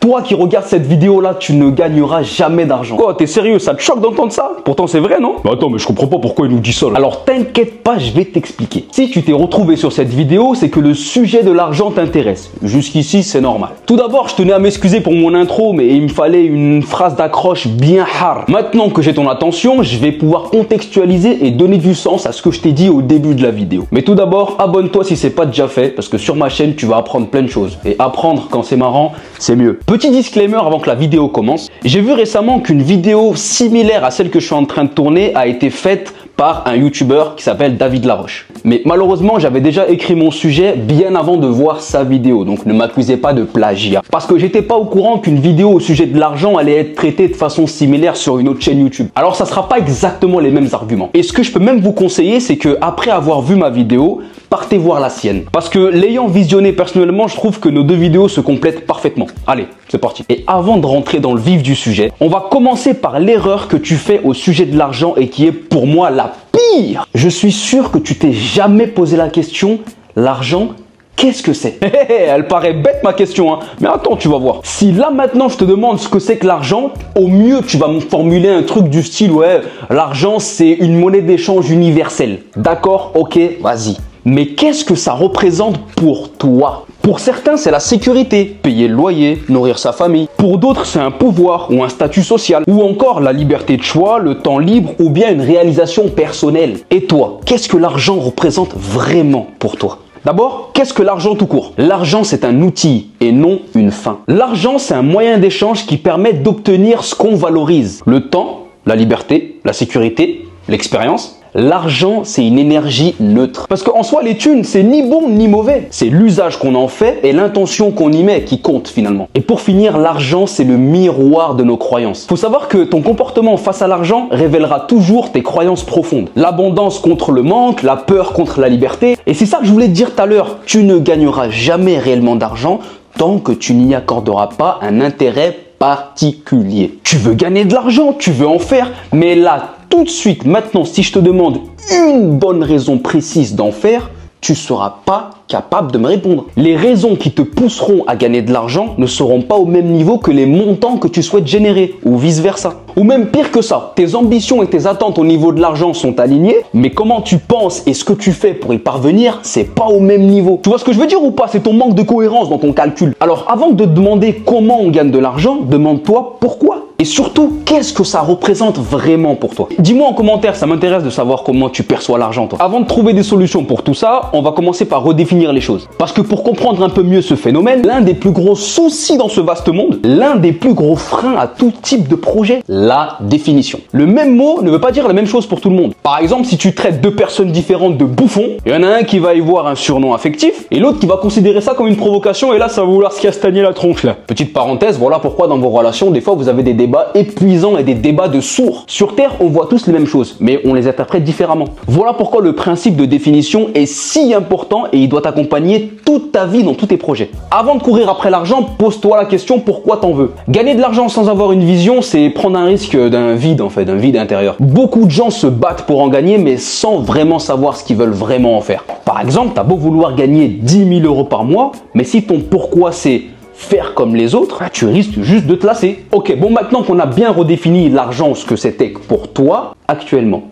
Toi qui regardes cette vidéo-là, tu ne gagneras jamais d'argent. Quoi, t'es sérieux? Ça te choque d'entendre ça? Pourtant, c'est vrai, non? Bah attends, mais je comprends pas pourquoi il nous dit ça, là. Alors, t'inquiète pas, je vais t'expliquer. Si tu t'es retrouvé sur cette vidéo, c'est que le sujet de l'argent t'intéresse. Jusqu'ici, c'est normal. Tout d'abord, je tenais à m'excuser pour mon intro, mais il me fallait une phrase d'accroche bien hard. Maintenant que j'ai ton attention, je vais pouvoir contextualiser et donner du sens à ce que je t'ai dit au début de la vidéo. Mais tout d'abord, abonne-toi si c'est pas déjà fait, parce que sur ma chaîne, tu vas apprendre plein de choses. Et apprendre quand c'est marrant, c'est mieux. Petit disclaimer avant que la vidéo commence. J'ai vu récemment qu'une vidéo similaire à celle que je suis en train de tourner a été faite par un youtubeur qui s'appelle David Laroche. Mais malheureusement, j'avais déjà écrit mon sujet bien avant de voir sa vidéo, donc ne m'accusez pas de plagiat. Parce que j'étais pas au courant qu'une vidéo au sujet de l'argent allait être traitée de façon similaire sur une autre chaîne YouTube. Alors ça sera pas exactement les mêmes arguments. Et ce que je peux même vous conseiller, c'est que après avoir vu ma vidéo, partez voir la sienne. Parce que l'ayant visionné personnellement, je trouve que nos deux vidéos se complètent parfaitement. Allez, c'est parti. Et avant de rentrer dans le vif du sujet, on va commencer par l'erreur que tu fais au sujet de l'argent et qui est pour moi la pire. Je suis sûr que tu t'es jamais posé la question, l'argent, qu'est-ce que c'est? Elle paraît bête ma question, hein. Mais attends, tu vas voir. Si là maintenant je te demande ce que c'est que l'argent, au mieux tu vas me formuler un truc du style, ouais, l'argent c'est une monnaie d'échange universelle. D'accord? Ok, vas-y. Mais qu'est-ce que ça représente pour toi? Pour certains, c'est la sécurité, payer le loyer, nourrir sa famille. Pour d'autres, c'est un pouvoir ou un statut social. Ou encore la liberté de choix, le temps libre ou bien une réalisation personnelle. Et toi, qu'est-ce que l'argent représente vraiment pour toi? D'abord, qu'est-ce que l'argent tout court? L'argent, c'est un outil et non une fin. L'argent, c'est un moyen d'échange qui permet d'obtenir ce qu'on valorise. Le temps, la liberté, la sécurité, l'expérience. L'argent, c'est une énergie neutre. Parce qu'en soi, les thunes, c'est ni bon ni mauvais. C'est l'usage qu'on en fait et l'intention qu'on y met qui compte finalement. Et pour finir, l'argent, c'est le miroir de nos croyances. Faut savoir que ton comportement face à l'argent révélera toujours tes croyances profondes. L'abondance contre le manque, la peur contre la liberté. Et c'est ça que je voulais te dire tout à l'heure. Tu ne gagneras jamais réellement d'argent tant que tu n'y accorderas pas un intérêt particulier. Tu veux gagner de l'argent, tu veux en faire, mais là, tout de suite, maintenant, si je te demande une bonne raison précise d'en faire, tu ne seras pas capable de me répondre. Les raisons qui te pousseront à gagner de l'argent ne seront pas au même niveau que les montants que tu souhaites générer, ou vice-versa. Ou même pire que ça, tes ambitions et tes attentes au niveau de l'argent sont alignées, mais comment tu penses et ce que tu fais pour y parvenir, c'est pas au même niveau. Tu vois ce que je veux dire ou pas? C'est ton manque de cohérence dans ton calcul. Alors avant de te demander comment on gagne de l'argent, demande-toi pourquoi. Et surtout, qu'est-ce que ça représente vraiment pour toi? Dis-moi en commentaire, ça m'intéresse de savoir comment tu perçois l'argent, toi. Avant de trouver des solutions pour tout ça, on va commencer par redéfinir les choses. Parce que pour comprendre un peu mieux ce phénomène, l'un des plus gros soucis dans ce vaste monde, l'un des plus gros freins à tout type de projet, la définition. Le même mot ne veut pas dire la même chose pour tout le monde. Par exemple, si tu traites deux personnes différentes de bouffons, il y en a un qui va y voir un surnom affectif et l'autre qui va considérer ça comme une provocation et là, ça va vouloir se castagner la tronche là. Petite parenthèse, voilà pourquoi dans vos relations, des fois, vous avez des débats épuisants et des débats de sourds. Sur Terre, on voit tous les mêmes choses, mais on les interprète différemment. Voilà pourquoi le principe de définition est si important et il doit t'accompagner toute ta vie dans tous tes projets. Avant de courir après l'argent, pose-toi la question pourquoi t'en veux. Gagner de l'argent sans avoir une vision, c'est prendre un risque d'un vide en fait, d'un vide intérieur. Beaucoup de gens se battent pour en gagner, mais sans vraiment savoir ce qu'ils veulent vraiment en faire. Par exemple, t'as beau vouloir gagner 10 000 € par mois, mais si ton pourquoi c'est faire comme les autres, tu risques juste de te lasser. Ok, bon, maintenant qu'on a bien redéfini l'argent, ce que c'était pour toi, actuellement,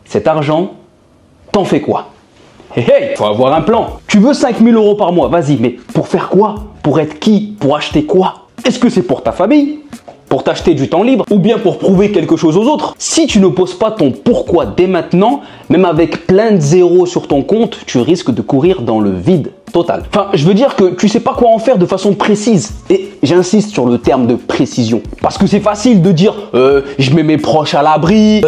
cet argent, t'en fais quoi? Hey, faut avoir un plan. Tu veux 5 000 € par mois, vas-y, mais pour faire quoi? Pour être qui? Pour acheter quoi? Est-ce que c'est pour ta famille? Pour t'acheter du temps libre? Ou bien pour prouver quelque chose aux autres? Si tu ne poses pas ton pourquoi dès maintenant, même avec plein de zéros sur ton compte, tu risques de courir dans le vide total. Enfin, je veux dire que tu sais pas quoi en faire de façon précise. Et j'insiste sur le terme de précision. Parce que c'est facile de dire je mets mes proches à l'abri,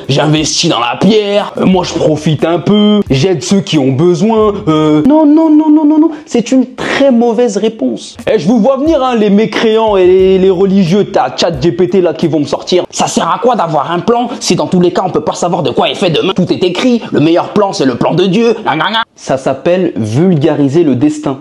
j'investis dans la pierre, moi je profite un peu, j'aide ceux qui ont besoin. Non, non, non, non, non, non. C'est une très mauvaise réponse. Et je vous vois venir, hein, les mécréants et les religieux, t'as ChatGPT là qui vont me sortir. Ça sert à quoi d'avoir un plan si dans tous les cas on peut pas savoir de quoi est fait demain? Tout est écrit, le meilleur plan c'est le plan de Dieu. Ça s'appelle vulgariser le destin.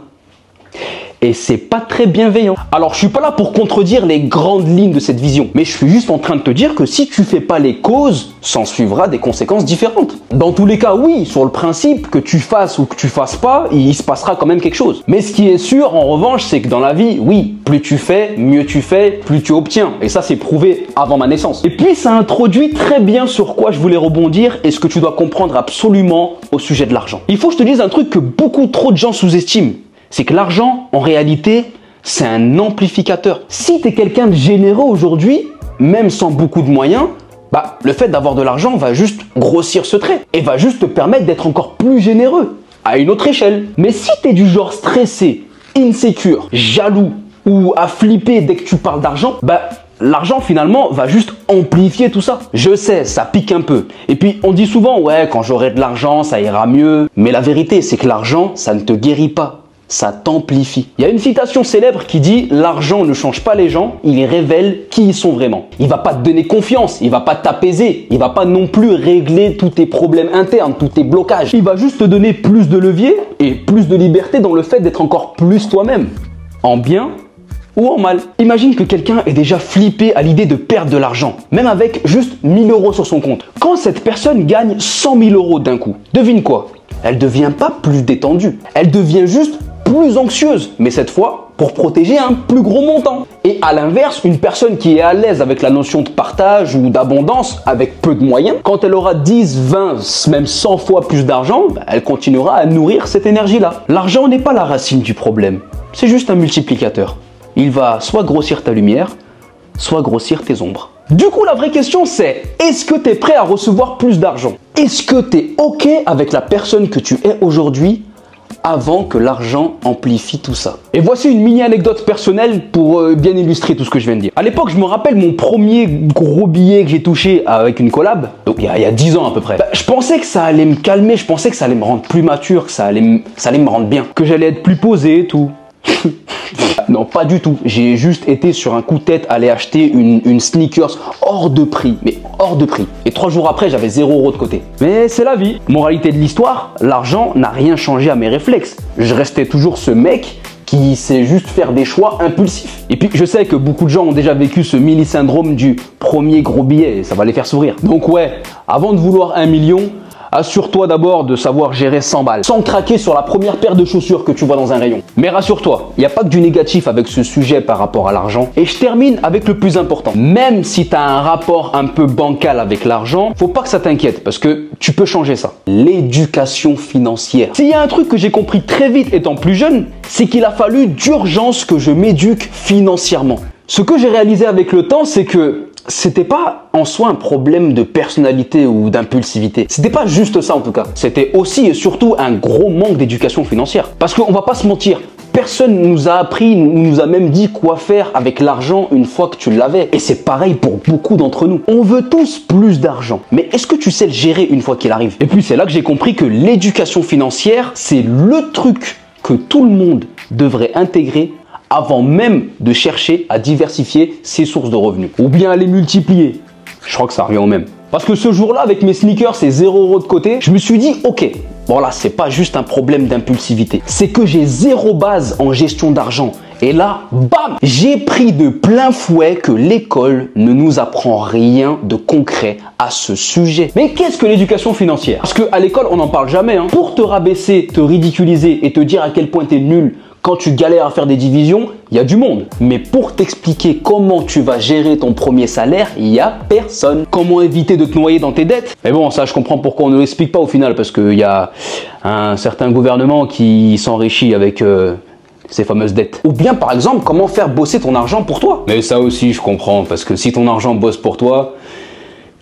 et c'est pas très bienveillant. Alors je suis pas là pour contredire les grandes lignes de cette vision, mais je suis juste en train de te dire que si tu fais pas les causes, s'en suivra des conséquences différentes. Dans tous les cas, oui, sur le principe, que tu fasses ou que tu fasses pas, il se passera quand même quelque chose. Mais ce qui est sûr en revanche, c'est que dans la vie, oui, plus tu fais, mieux tu fais, plus tu obtiens. Et ça c'est prouvé avant ma naissance. Et puis ça introduit très bien sur quoi je voulais rebondir et ce que tu dois comprendre absolument au sujet de l'argent. Il faut que je te dise un truc que beaucoup trop de gens sous-estiment. C'est que l'argent, en réalité, c'est un amplificateur. Si tu es quelqu'un de généreux aujourd'hui, même sans beaucoup de moyens, bah, le fait d'avoir de l'argent va juste grossir ce trait et va juste te permettre d'être encore plus généreux à une autre échelle. Mais si tu es du genre stressé, insécure, jaloux ou à flipper dès que tu parles d'argent, bah, l'argent finalement va juste amplifier tout ça. Je sais, ça pique un peu. Et puis on dit souvent, ouais, quand j'aurai de l'argent, ça ira mieux. Mais la vérité, c'est que l'argent, ça ne te guérit pas. Ça t'amplifie. Il y a une citation célèbre qui dit « L'argent ne change pas les gens, il révèle qui ils sont vraiment. » Il va pas te donner confiance, il va pas t'apaiser, il va pas non plus régler tous tes problèmes internes, tous tes blocages. Il va juste te donner plus de levier et plus de liberté dans le fait d'être encore plus toi-même. En bien ou en mal. Imagine que quelqu'un est déjà flippé à l'idée de perdre de l'argent, même avec juste 1000 € sur son compte. Quand cette personne gagne 100 000 € d'un coup, devine quoi? Elle devient pas plus détendue, elle devient juste plus anxieuse, mais cette fois pour protéger un plus gros montant. Et à l'inverse, une personne qui est à l'aise avec la notion de partage ou d'abondance avec peu de moyens, quand elle aura 10, 20, même 100 fois plus d'argent, elle continuera à nourrir cette énergie-là. L'argent n'est pas la racine du problème, c'est juste un multiplicateur. Il va soit grossir ta lumière, soit grossir tes ombres. Du coup, la vraie question c'est, est-ce que tu es prêt à recevoir plus d'argent? Est-ce que tu es OK avec la personne que tu es aujourd'hui avant que l'argent amplifie tout ça? Et voici une mini anecdote personnelle pour bien illustrer tout ce que je viens de dire. À l'époque, je me rappelle mon premier gros billet que j'ai touché avec une collab, donc il y a 10 ans à peu près. Je pensais que ça allait me calmer, je pensais que ça allait me rendre plus mature, que ça allait me rendre bien, que j'allais être plus posé et tout. Non, pas du tout. J'ai juste été sur un coup de tête aller acheter une sneakers hors de prix, mais hors de prix. Et 3 jours après, j'avais 0 € de côté. Mais c'est la vie. Moralité de l'histoire, l'argent n'a rien changé à mes réflexes. Je restais toujours ce mec qui sait juste faire des choix impulsifs. Et puis je sais que beaucoup de gens ont déjà vécu ce mini syndrome du premier gros billet et ça va les faire sourire. Donc ouais, avant de vouloir 1 million, assure-toi d'abord de savoir gérer 100 balles, sans craquer sur la première paire de chaussures que tu vois dans un rayon. Mais rassure-toi, il n'y a pas que du négatif avec ce sujet par rapport à l'argent. Et je termine avec le plus important. Même si tu as un rapport un peu bancal avec l'argent, faut pas que ça t'inquiète parce que tu peux changer ça. L'éducation financière. S'il y a un truc que j'ai compris très vite étant plus jeune, c'est qu'il a fallu d'urgence que je m'éduque financièrement. Ce que j'ai réalisé avec le temps, c'est que c'était pas en soi un problème de personnalité ou d'impulsivité. C'était pas juste ça en tout cas. C'était aussi et surtout un gros manque d'éducation financière. Parce qu'on va pas se mentir, personne nous a appris ou nous a même dit quoi faire avec l'argent une fois que tu l'avais. Et c'est pareil pour beaucoup d'entre nous. On veut tous plus d'argent. Mais est-ce que tu sais le gérer une fois qu'il arrive? Et puis c'est là que j'ai compris que l'éducation financière, c'est le truc que tout le monde devrait intégrer avant même de chercher à diversifier ses sources de revenus. Ou bien à les multiplier. Je crois que ça revient au même. Parce que ce jour-là, avec mes sneakers et 0 € de côté, je me suis dit, ok, bon là, c'est pas juste un problème d'impulsivité. C'est que j'ai 0 base en gestion d'argent. Et là, bam, j'ai pris de plein fouet que l'école ne nous apprend rien de concret à ce sujet. Mais qu'est-ce que l'éducation financière? Parce qu'à l'école, on n'en parle jamais. Pour te rabaisser, te ridiculiser et te dire à quel point tu es nul, quand tu galères à faire des divisions, il y a du monde. Mais pour t'expliquer comment tu vas gérer ton premier salaire, il n'y a personne. Comment éviter de te noyer dans tes dettes? Mais bon, ça je comprends pourquoi on ne l'explique pas au final, parce qu'il y a un certain gouvernement qui s'enrichit avec ces fameuses dettes. Ou bien par exemple, comment faire bosser ton argent pour toi? Mais ça aussi je comprends, parce que si ton argent bosse pour toi,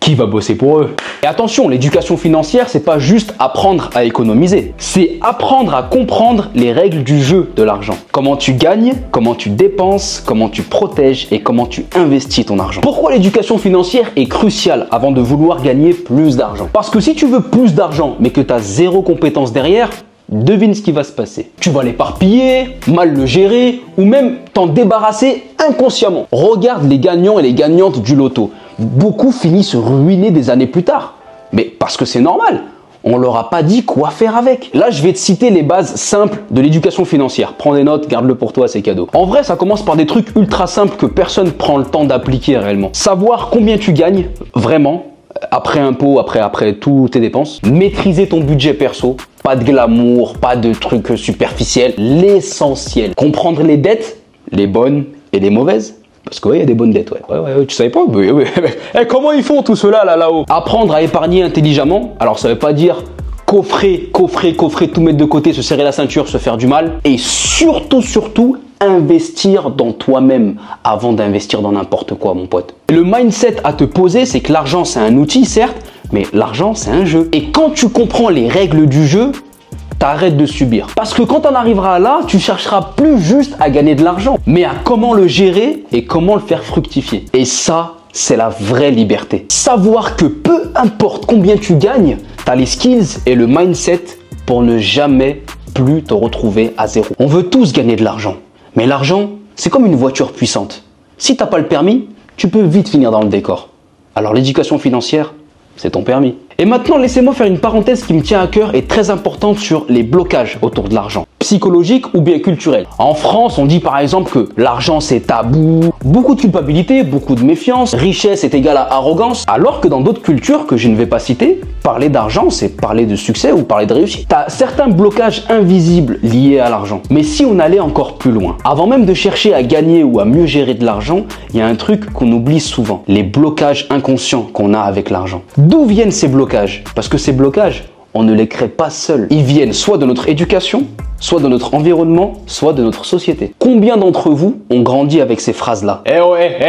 qui va bosser pour eux? Et attention, l'éducation financière, c'est pas juste apprendre à économiser. C'est apprendre à comprendre les règles du jeu de l'argent. Comment tu gagnes, comment tu dépenses, comment tu protèges et comment tu investis ton argent. Pourquoi l'éducation financière est cruciale avant de vouloir gagner plus d'argent? Parce que si tu veux plus d'argent, mais que tu as 0 compétence derrière, devine ce qui va se passer. Tu vas l'éparpiller, mal le gérer ou même t'en débarrasser inconsciemment. Regarde les gagnants et les gagnantes du loto. Beaucoup finissent ruinés des années plus tard. Mais parce que c'est normal. on leur a pas dit quoi faire avec. Là, je vais te citer les bases simples de l'éducation financière. Prends des notes, garde-le pour toi, c'est cadeau. En vrai, ça commence par des trucs ultra simples que personne prend le temps d'appliquer réellement. Savoir combien tu gagnes, vraiment, après impôts, après toutes tes dépenses. Maîtriser ton budget perso. Pas de glamour, pas de trucs superficiels. L'essentiel. Comprendre les dettes, les bonnes et les mauvaises. Parce que ouais, il y a des bonnes dettes, ouais, tu savais pas? Eh, comment ils font tout cela là-haut? Apprendre à épargner intelligemment. Alors ça veut pas dire coffrer, tout mettre de côté, se serrer la ceinture, se faire du mal. Et surtout, investir dans toi-même avant d'investir dans n'importe quoi, mon pote. Et le mindset à te poser, c'est que l'argent, c'est un outil, certes, mais l'argent, c'est un jeu. Et quand tu comprends les règles du jeu, t'arrêtes de subir. Parce que quand on arrivera là, tu chercheras plus juste à gagner de l'argent, mais à comment le gérer et comment le faire fructifier. Et ça, c'est la vraie liberté. Savoir que peu importe combien tu gagnes, tu as les skills et le mindset pour ne jamais plus te retrouver à zéro. On veut tous gagner de l'argent, mais l'argent, c'est comme une voiture puissante. Si t'as pas le permis, tu peux vite finir dans le décor. Alors l'éducation financière, c'est ton permis. Et maintenant, laissez-moi faire une parenthèse qui me tient à cœur et très importante sur les blocages autour de l'argent, psychologique ou bien culturel. En France, on dit par exemple que l'argent c'est tabou, beaucoup de culpabilité, beaucoup de méfiance, richesse est égale à arrogance, alors que dans d'autres cultures que je ne vais pas citer, parler d'argent c'est parler de succès ou parler de réussite. T'as certains blocages invisibles liés à l'argent. Mais si on allait encore plus loin, avant même de chercher à gagner ou à mieux gérer de l'argent, il y a un truc qu'on oublie souvent, les blocages inconscients qu'on a avec l'argent. D'où viennent ces blocages? Parce que ces blocages, on ne les crée pas seuls. Ils viennent soit de notre éducation, soit de notre environnement, soit de notre société. Combien d'entre vous ont grandi avec ces phrases-là?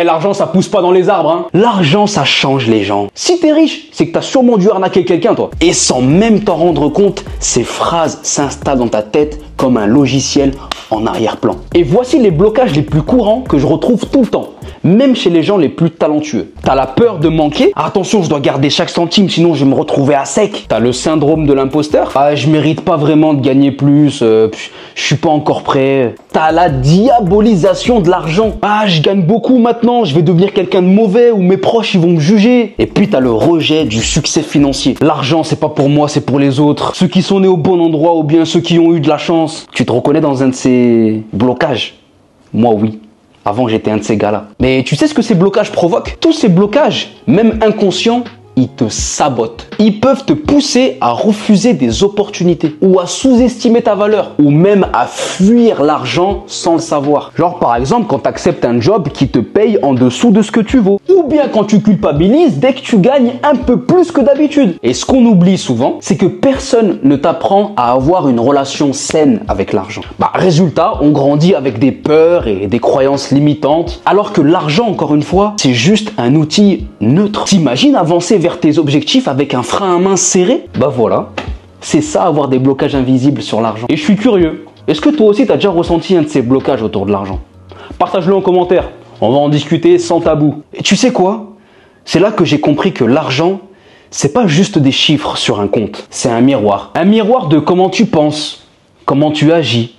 L'argent ça pousse pas dans les arbres, hein. L'argent ça change les gens. Si t'es riche, c'est que t'as sûrement dû arnaquer quelqu'un, toi. Et sans même t'en rendre compte, ces phrases s'installent dans ta tête comme un logiciel en arrière-plan. Et voici les blocages les plus courants que je retrouve tout le temps, même chez les gens les plus talentueux. T'as la peur de manquer. Attention, je dois garder chaque centime, sinon je vais me retrouver à sec. T'as le syndrome de l'imposteur. Ah, je mérite pas vraiment de gagner plus, je suis pas encore prêt. T'as la diabolisation de l'argent. Ah, je gagne beaucoup maintenant, je vais devenir quelqu'un de mauvais ou mes proches ils vont me juger. Et puis t'as le rejet du succès financier. L'argent c'est pas pour moi, c'est pour les autres. Ceux qui sont nés au bon endroit ou bien ceux qui ont eu de la chance. Tu te reconnais dans un de ces blocages? Moi oui. Avant, j'étais un de ces gars-là. Mais tu sais ce que ces blocages provoquent? Tous ces blocages, même inconscients, ils te sabotent. Ils peuvent te pousser à refuser des opportunités ou à sous-estimer ta valeur ou même à fuir l'argent sans le savoir. Genre par exemple quand tu acceptes un job qui te paye en dessous de ce que tu vaux ou bien quand tu culpabilises dès que tu gagnes un peu plus que d'habitude. Et ce qu'on oublie souvent, c'est que personne ne t'apprend à avoir une relation saine avec l'argent. Résultat, on grandit avec des peurs et des croyances limitantes alors que l'argent, encore une fois, c'est juste un outil neutre. T'imagines avancer vers tes objectifs avec un frein à main serré? Voilà, c'est ça avoir des blocages invisibles sur l'argent. Et je suis curieux, est-ce que toi aussi tu as déjà ressenti un de ces blocages autour de l'argent? Partage-le en commentaire, on va en discuter sans tabou. Et tu sais quoi? C'est là que j'ai compris que l'argent, c'est pas juste des chiffres sur un compte, c'est un miroir. Un miroir de comment tu penses, comment tu agis,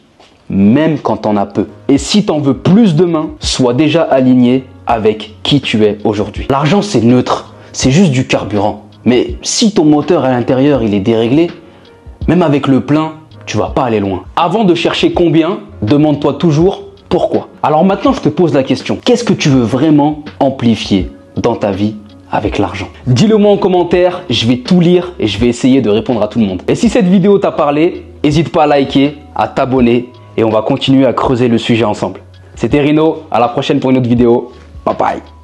même quand t'en as peu. Et si t'en veux plus demain, sois déjà aligné avec qui tu es aujourd'hui. L'argent c'est neutre. C'est juste du carburant. Mais si ton moteur à l'intérieur il est déréglé, même avec le plein, tu vas pas aller loin. Avant de chercher combien, demande-toi toujours pourquoi. Alors maintenant je te pose la question, qu'est-ce que tu veux vraiment amplifier dans ta vie avec l'argent? Dis-le moi en commentaire, je vais tout lire et je vais essayer de répondre à tout le monde. Et si cette vidéo t'a parlé, n'hésite pas à liker, à t'abonner et on va continuer à creuser le sujet ensemble. C'était Rino, à la prochaine pour une autre vidéo. Bye bye.